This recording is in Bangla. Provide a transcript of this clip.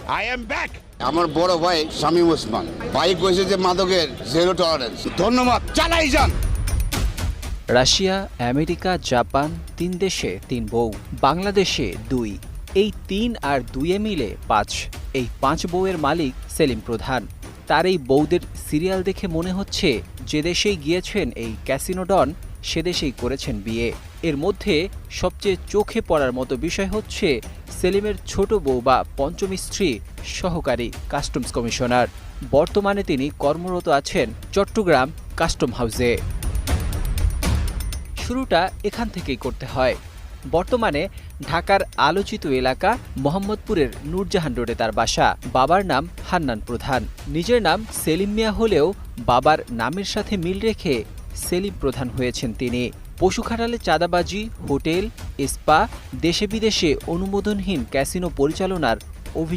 I am back. আমার বড় ভাই শামীম ওসমান ভাই কইছে যে মাদকের জিরো টলারেন্স। ধন্যবাদ, চালাই যান। রাশিয়া, আমেরিকা, জাপান ৩ দেশে ৩ বউ, বাংলাদেশে ২। এই ৩ আর ২-এ মিলে ৫। এই ৫ বউয়ের মালিক সেলিম প্রধান। তার এই বউদের সিরিয়াল দেখে মনে হচ্ছে যে দেশেই গিয়েছেন এই ক্যাসিনো ডন সে দেশেই করেছেন বিয়ে। এর মধ্যে সবচেয়ে চোখে পড়ার মতো বিষয় হচ্ছে সেলিমের ছোট বউ বা পঞ্চম স্ত্রী সহকারী কাস্টমস কমিশনার। বর্তমানে তিনি কর্মরত আছেন চট্টগ্রাম কাস্টম হাউসে। শুরুটা এখান থেকেই করতে হয়। বর্তমানে ঢাকার আলোচিত এলাকা মোহাম্মদপুরের নূরজাহান রোডে তার বাসা। বাবার নাম হান্নান প্রধান। নিজের নাম সেলিম মিয়া হলেও বাবার নামের সাথে মিল রেখে সেলিম প্রধান হয়েছেন তিনি। পশু খাটালে চাঁদাবাজি, হোটেল, স্পা, দেশে বিদেশে অনুমোদনহীন ক্যাসিনো পরিচালনার অভিযোগ